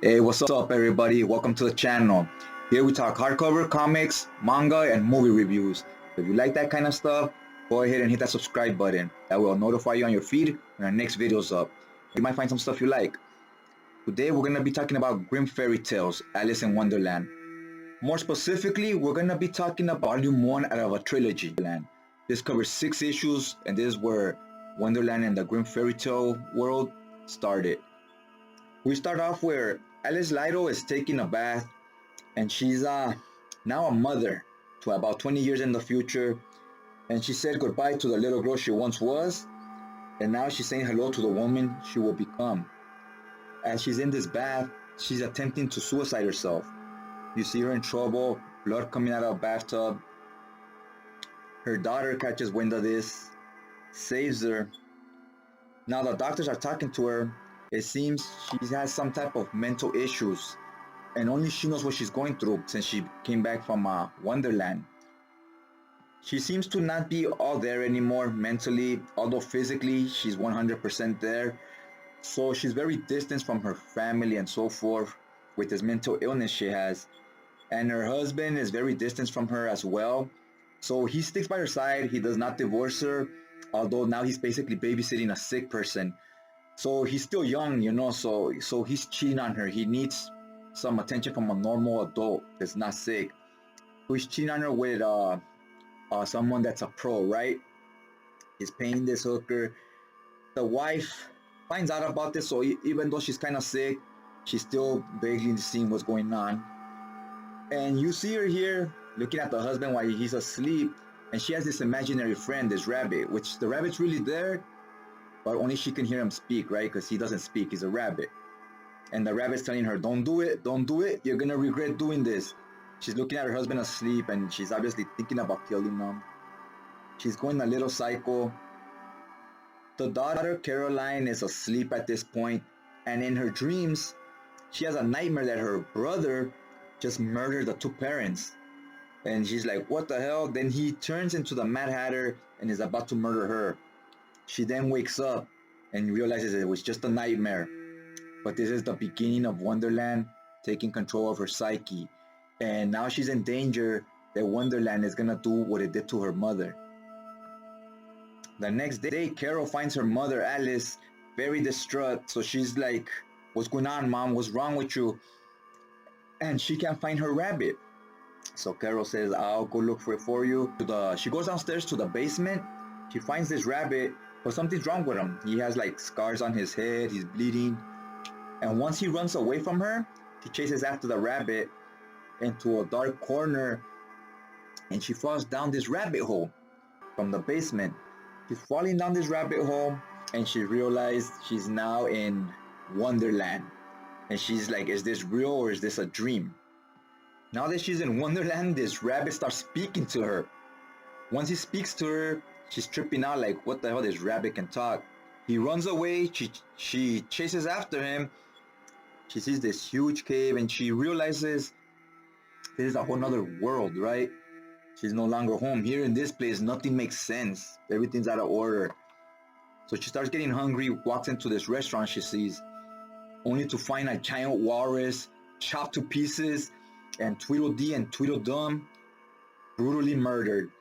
Hey, what's up, everybody? Welcome to the channel. Here we talk hardcover comics, manga, and movie reviews. If you like that kind of stuff, go ahead and hit that subscribe button. That will notify you on your feed when our next video's up. You might find some stuff you like. Today, we're going to be talking about Grimm fairy tales, Alice in Wonderland. More specifically, we're going to be talking about Volume 1 out of a trilogy. This covers 6 issues, and this is where Wonderland and the Grimm fairy tale world started. We start off where Alice Lido is taking a bath, and she's now a mother to about 20 years in the future, and she said goodbye to the little girl she once was, and now she's saying hello to the woman she will become. As she's in this bath, she's attempting to suicide herself. You see her in trouble, blood coming out of a bathtub. Her daughter catches wind of this, saves her. Now the doctors are talking to her. It seems she has some type of mental issues, and only she knows what she's going through since she came back from Wonderland. She seems to not be all there anymore mentally, although physically she's 100% there. So she's very distant from her family and so forth with this mental illness she has. And her husband is very distant from her as well. So he sticks by her side. He does not divorce her, although now he's basically babysitting a sick person. So he's still young, so he's cheating on her. He needs some attention from a normal adult that's not sick. So he's cheating on her with someone that's a pro, right? He's paying this hooker. The wife finds out about this, so even though she's kind of sick, she's still vaguely seeing what's going on. And you see her here looking at the husband while he's asleep, and she has this imaginary friend, this rabbit, which the rabbit's really there, but only she can hear him speak, right? Because he doesn't speak, he's a rabbit. And the rabbit's telling her, don't do it, you're gonna regret doing this. She's looking at her husband asleep, and she's obviously thinking about killing him. She's going a little psycho. The daughter, Caroline, is asleep at this point, and in her dreams, she has a nightmare that her brother just murdered the 2 parents. And she's like, what the hell? Then he turns into the Mad Hatter and is about to murder her. She then wakes up and realizes it was just a nightmare. But this is the beginning of Wonderland taking control of her psyche. And now she's in danger that Wonderland is gonna do what it did to her mother. The next day, Carol finds her mother, Alice, very distraught. So she's like, what's going on, Mom? What's wrong with you? And she can't find her rabbit. So Carol says, I'll go look for it for you. She goes downstairs to the basement. She finds this rabbit, but something's wrong with him. He has like scars on his head, he's bleeding. And once he runs away from her, she chases after the rabbit into a dark corner, and she falls down this rabbit hole from the basement. She's falling down this rabbit hole, and she realized she's now in Wonderland. And she's like, is this real or is this a dream? Now that she's in Wonderland, this rabbit starts speaking to her. Once he speaks to her, she's tripping out like, what the hell, this rabbit can talk. He runs away, she chases after him. She sees this huge cave, and she realizes this is a whole nother world, right? She's no longer home. Here in this place, nothing makes sense. Everything's out of order. So she starts getting hungry, walks into this restaurant she sees, only to find a giant walrus chopped to pieces, and Tweedledee and Tweedledum brutally murdered.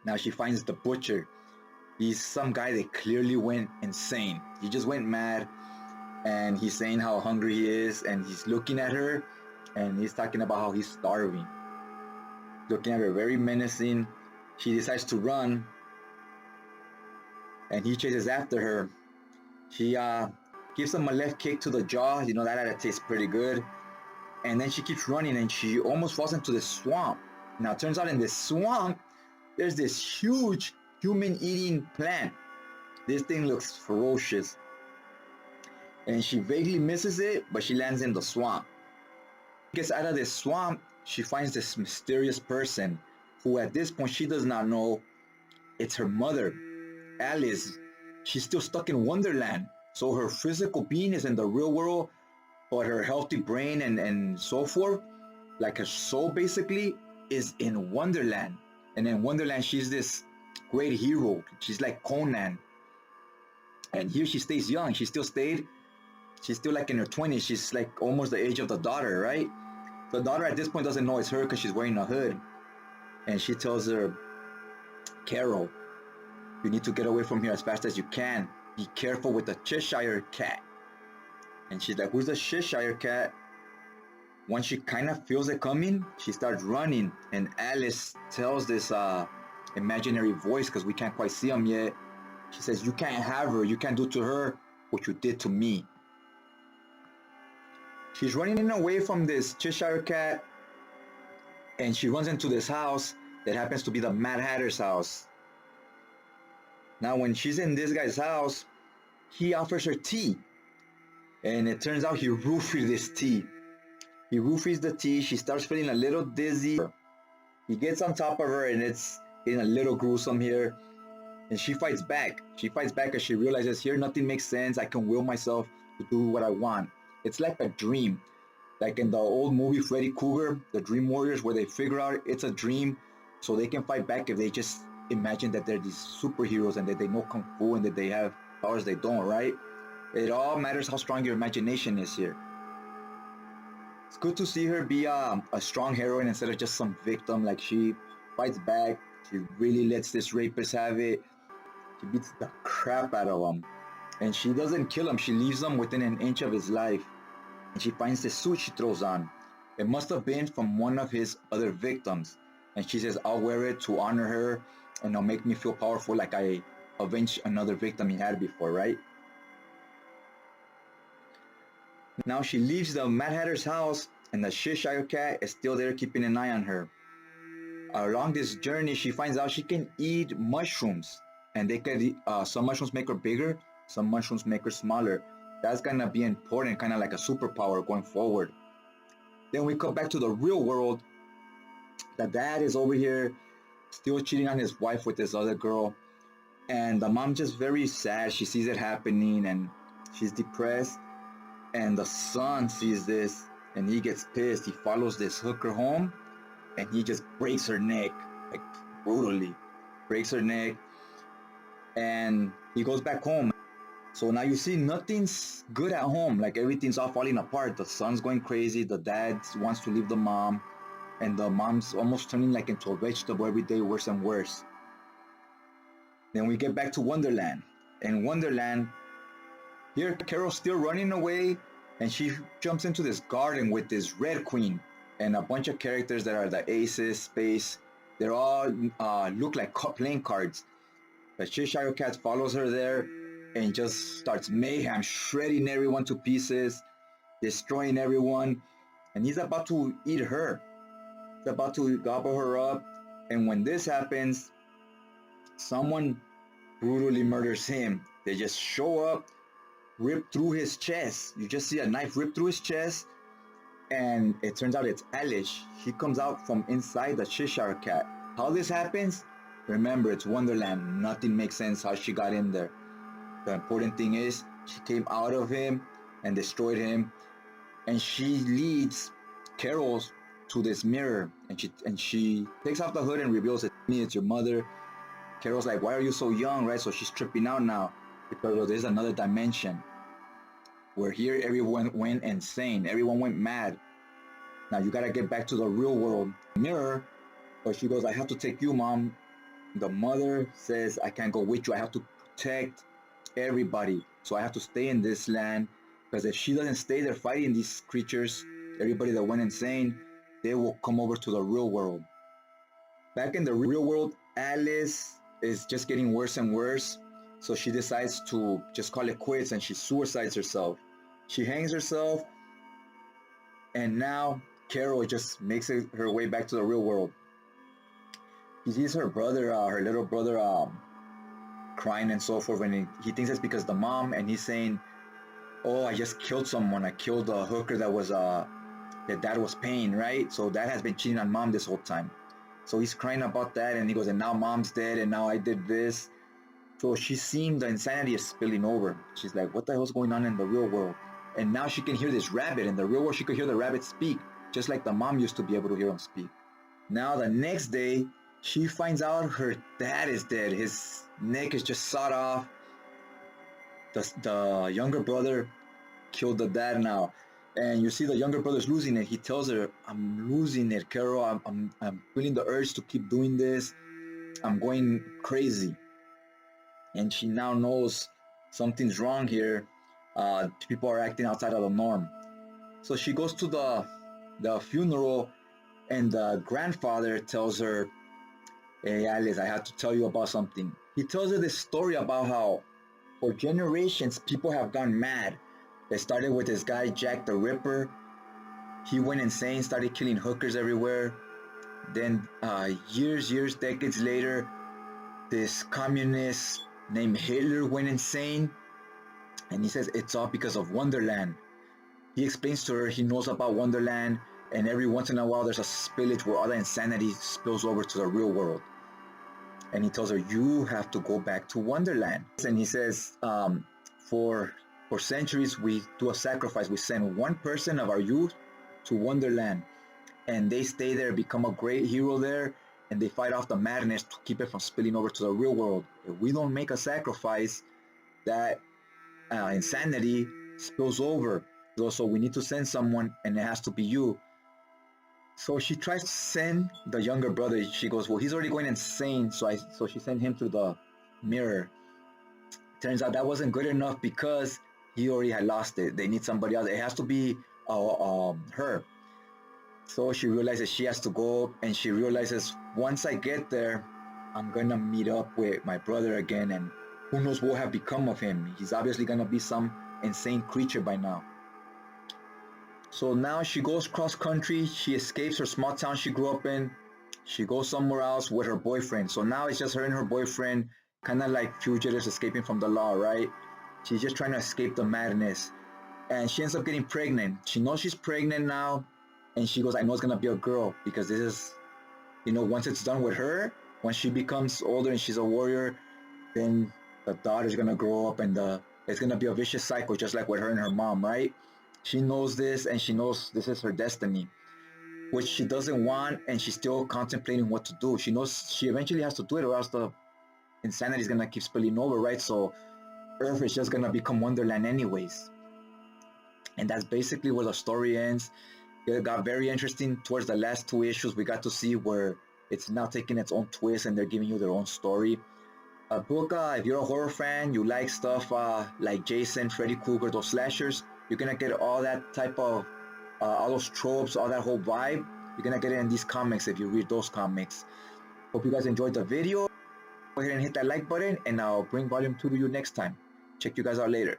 Now she finds the butcher. He's some guy that clearly went insane. He just went mad, and he's saying how hungry he is, and he's looking at her, and he's talking about how he's starving. Looking at her very menacing. She decides to run, and he chases after her. She gives him a left kick to the jaw. You know, that tastes pretty good. And then she keeps running, and she almost falls into the swamp. Now it turns out in this swamp, there's this huge human-eating plant. This thing looks ferocious. And she vaguely misses it, but she lands in the swamp. Gets out of this swamp, she finds this mysterious person who at this point she does not know it's her mother, Alice. She's still stuck in Wonderland. So her physical being is in the real world, but her healthy brain and so forth, like her soul basically, is in Wonderland. And in Wonderland, she's this great hero. She's like Conan. And here she stays young. She still stayed She's still like in her 20s. She's like almost the age of the daughter, right? The daughter at this point doesn't know it's her because she's wearing a hood. And she tells her, Carol, you need to get away from here as fast as you can. Be careful with the Cheshire cat. And she's like, who's the Cheshire cat? Once she kind of feels it coming, she starts running. And Alice tells this imaginary voice, because we can't quite see him yet. She says, you can't have her. You can't do to her what you did to me. She's running away from this Cheshire cat. And she runs into this house that happens to be the Mad Hatter's house. Now, when she's in this guy's house, he offers her tea. And it turns out he roofied this tea. He roofies the tea. She starts feeling a little dizzy. He gets on top of her, and it's getting a little gruesome here. And she fights back. She fights back as she realizes here nothing makes sense. I can will myself to do what I want. It's like a dream. Like in the old movie Freddy Krueger, the Dream Warriors, where they figure out it's a dream so they can fight back if they just imagine that they're these superheroes and that they know Kung Fu and that they have powers they don't, right? It all matters how strong your imagination is here. It's good to see her be a strong heroine instead of just some victim. Like, she fights back. She really lets this rapist have it. She beats the crap out of him. And she doesn't kill him. She leaves him within an inch of his life. And she finds this suit she throws on. It must have been from one of his other victims. And she says, I'll wear it to honor her, and it'll make me feel powerful like I avenged another victim he had before, right? Now she leaves the Mad Hatter's house, and the Cheshire cat is still there keeping an eye on her. Along this journey, she finds out she can eat mushrooms, and they can some mushrooms make her bigger, some mushrooms make her smaller. That's gonna be important, kind of like a superpower going forward. Then we come back to the real world. The dad is over here still cheating on his wife with this other girl, and the mom just very sad. She sees it happening and she's depressed, and the son sees this and he gets pissed. He follows this hooker home and he just breaks her neck, like brutally breaks her neck, and he goes back home. So now you see nothing's good at home. Like, everything's all falling apart. The son's going crazy. The dad wants to leave the mom. And the mom's almost turning like into a vegetable every day, worse and worse. Then we get back to Wonderland. In Wonderland, here Carol's still running away. And she jumps into this garden with this Red Queen. And a bunch of characters that are the aces, space. They all look like playing cards. The Cheshire cat follows her there and just starts mayhem, shredding everyone to pieces, destroying everyone, and he's about to eat her. He's about to gobble her up, and when this happens, someone brutally murders him. They just show up, rip through his chest. You just see a knife rip through his chest, and it turns out it's Alice. She comes out from inside the Cheshire cat. How this happens? Remember, it's Wonderland. Nothing makes sense how she got in there. The important thing is she came out of him and destroyed him, and she leads Carol to this mirror, and she takes off the hood and reveals it. It's your mother. Carol's like, why are you so young, right? So she's tripping out now because there's another dimension where here everyone went insane. Everyone went mad. Now you gotta get back to the real world. Mirror, but she goes, I have to take you, Mom. The mother says, I can't go with you. I have to protect everybody. So I have to stay in this land, because if she doesn't stay there fighting these creatures, everybody that went insane, they will come over to the real world. Back in the real world, Alice is just getting worse and worse. So she decides to just call it quits, and she suicides herself. She hangs herself, and now Carol just makes her way back to the real world. He sees her brother, her little brother, crying and so forth, and he thinks it's because the mom, and he's saying, oh, I just killed someone. I killed a hooker that dad was paying, right? So dad has been cheating on mom this whole time. So he's crying about that, and he goes, and now mom's dead, and now I did this. So she's seeing the insanity is spilling over. She's like, what the hell's going on in the real world? And now she can hear this rabbit. In the real world, she could hear the rabbit speak, just like the mom used to be able to hear him speak. Now the next day, she finds out her dad is dead. His neck is just sawed off. The younger brother killed the dad now. And you see the younger brother's losing it. He tells her, I'm losing it, Carol. I'm feeling the urge to keep doing this. I'm going crazy. And she now knows something's wrong here. People are acting outside of the norm. So she goes to the funeral, and the grandfather tells her, hey, Alice, I have to tell you about something. He tells her this story about how for generations people have gone mad. It started with this guy, Jack the Ripper. He went insane, started killing hookers everywhere. Then years, decades later, this communist named Hitler went insane. And he says it's all because of Wonderland. He explains to her he knows about Wonderland, and every once in a while there's a spillage where all the insanity spills over to the real world. And he tells her, you have to go back to Wonderland. And he says, for centuries we do a sacrifice. We send one person of our youth to Wonderland, and they stay there, become a great hero there, and they fight off the madness to keep it from spilling over to the real world. If we don't make a sacrifice, that insanity spills over. So we need to send someone, and it has to be you. So she tries to send the younger brother. She goes, well, he's already going insane. So she sent him through the mirror. Turns out that wasn't good enough because he already had lost it. They need somebody else. It has to be her. So she realizes she has to go, and she realizes once I get there, I'm gonna meet up with my brother again, and who knows what will have become of him. He's obviously gonna be some insane creature by now. So now she goes cross country. She escapes her small town she grew up in. She goes somewhere else with her boyfriend. So now it's just her and her boyfriend, kind of like fugitives escaping from the law, right? She's just trying to escape the madness. And she ends up getting pregnant. She knows she's pregnant now. And she goes, I know it's going to be a girl, because this is, once it's done with her, when she becomes older and she's a warrior, then the daughter's going to grow up, and it's going to be a vicious cycle, just like with her and her mom, right? She knows this, and she knows this is her destiny, which she doesn't want, and she's still contemplating what to do. She knows she eventually has to do it, or else the insanity is going to keep spilling over, right? So Earth is just going to become Wonderland anyways. And that's basically where the story ends. It got very interesting towards the last two issues. We got to see where it's now taking its own twist, and they're giving you their own story. Book, if you're a horror fan, you like stuff like Jason, Freddy Krueger, those slashers, you're gonna get all that type of, all those tropes, all that whole vibe. You're gonna get it in these comics if you read those comics. Hope you guys enjoyed the video. Go ahead and hit that like button, and I'll bring volume 2 to you next time. Check you guys out later.